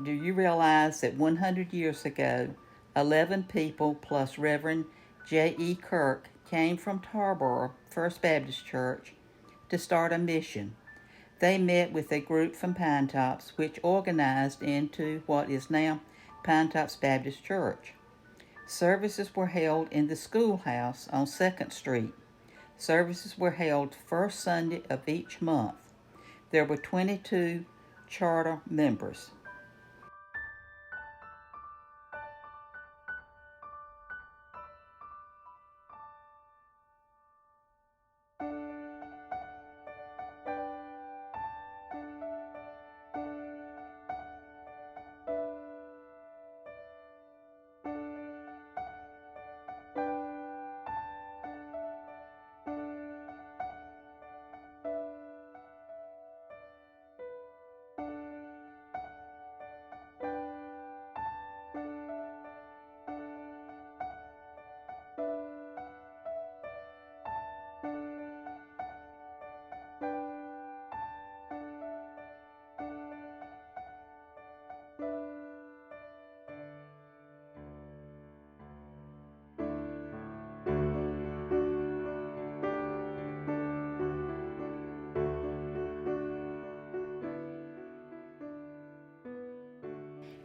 Do you realize that 100 years ago, 11 people plus Reverend J.E. Kirk came from Tarboro First Baptist Church to start a mission? They met with a group from Pinetops, which organized into what is now Pinetops Baptist Church. Services were held in the schoolhouse on 2nd Street. Services were held first Sunday of each month. There were 22 charter members.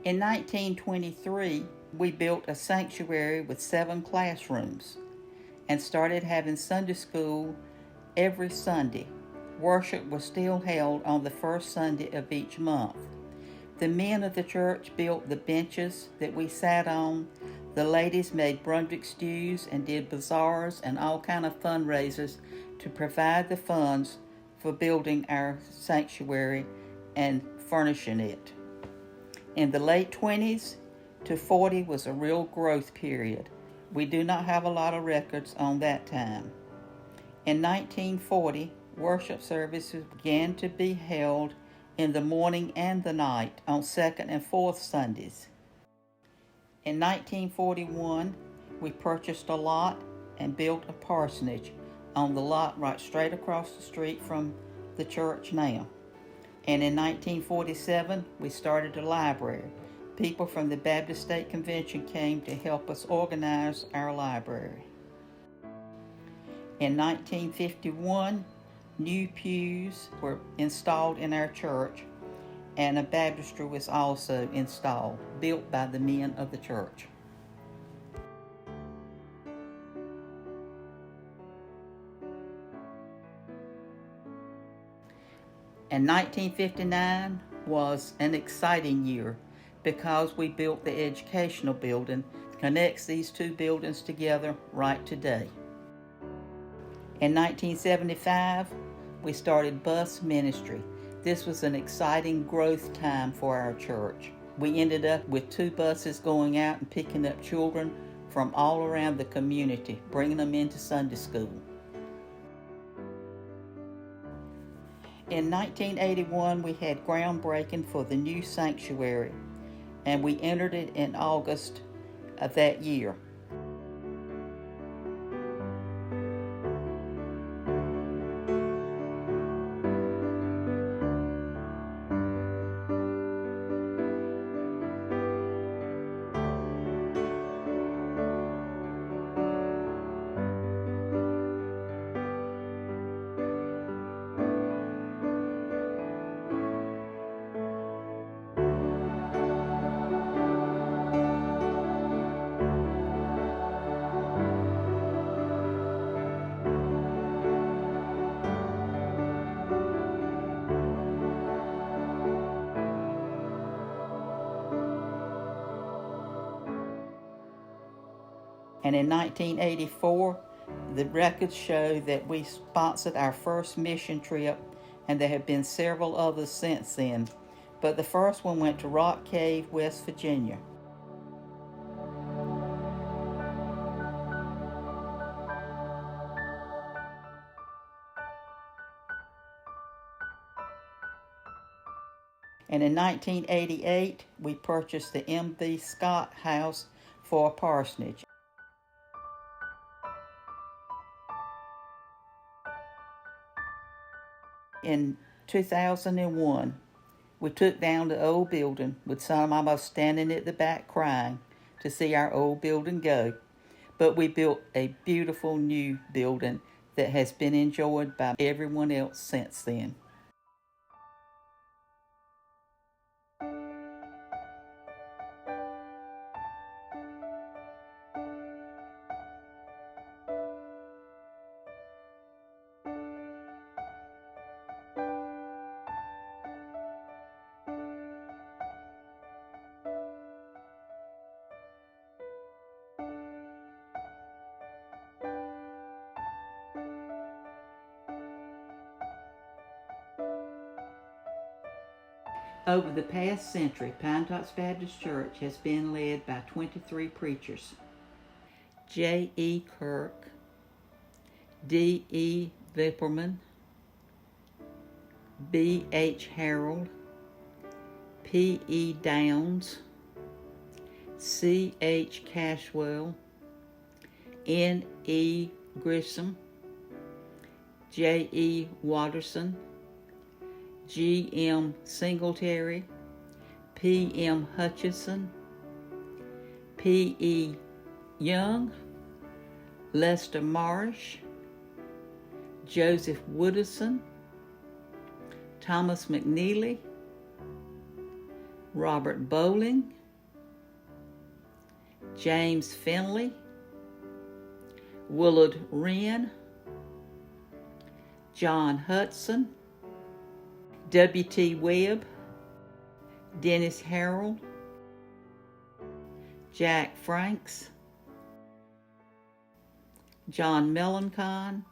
In 1923, we built a sanctuary with 7 classrooms and started having Sunday school every Sunday. Worship was still held on the first Sunday of each month. The men of the church built the benches that we sat on. The ladies made Brunswick stews and did bazaars and all kind of fundraisers to provide the funds for building our sanctuary and furnishing it. In the late 20s to 40 was a real growth period. We do not have a lot of records on that time. In 1940, worship services began to be held in the morning and the night on 2nd and 4th Sundays. In 1941, we purchased a lot and built a parsonage on the lot right straight across the street from the church now. And in 1947, we started a library. People from the Baptist State Convention came to help us organize our library. In 1951, new pews were installed in our church, and a baptistry was also installed, built by the men of the church. And 1959 was an exciting year because we built the educational building, connects these 2 buildings together right today. In 1975, we started bus ministry. This was an exciting growth time for our church. We ended up with 2 buses going out and picking up children from all around the community, bringing them into Sunday school. In 1981, we had groundbreaking for the new sanctuary, and we entered it in August of that year. And in 1984, the records show that we sponsored our first mission trip, and there have been several others since then. But the first one went to Rock Cave, West Virginia. And in 1988, we purchased the M.B. Scott House for a parsonage. In 2001, We took down the old building, with some almost standing at the back crying to see our old building go. But we built a beautiful new building that has been enjoyed by everyone else since then. Over the past century, Pinetops Baptist Church has been led by 23 preachers. J. E. Kirk, D. E. Vipperman, B. H. Harold, P. E. Downs, C. H. Cashwell, N. E. Grissom, J. E. Watterson, G. M. Singletary, P. M. Hutchison, P. E. Young, Lester Marsh, Joseph Woodison, Thomas McNeely, Robert Bowling, James Finley, Willard Wren, John Hudson, W.T. Webb, Dennis Harold, Jack Franks, John Melancon,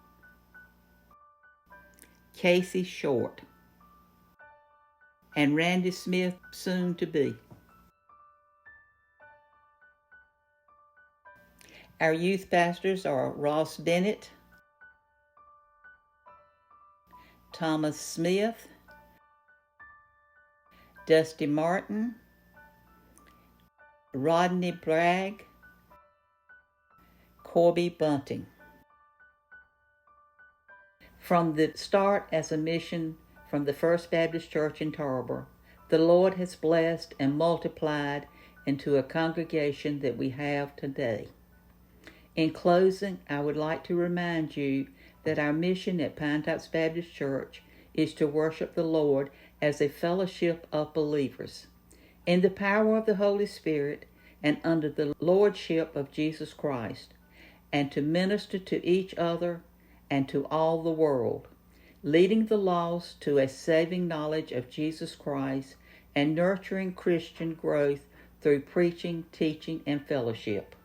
Casey Short, and Randy Smith, soon to be. Our youth pastors are Ross Bennett, Thomas Smith, Dusty Martin, Rodney Bragg, Corby Bunting. From the start as a mission from the First Baptist Church in Tarboro, the Lord has blessed and multiplied into a congregation that we have today. In closing, I would like to remind you that our mission at Pinetops Baptist Church is to worship the Lord as a fellowship of believers, in the power of the Holy Spirit and under the lordship of Jesus Christ, and to minister to each other and to all the world, leading the lost to a saving knowledge of Jesus Christ and nurturing Christian growth through preaching, teaching, and fellowship.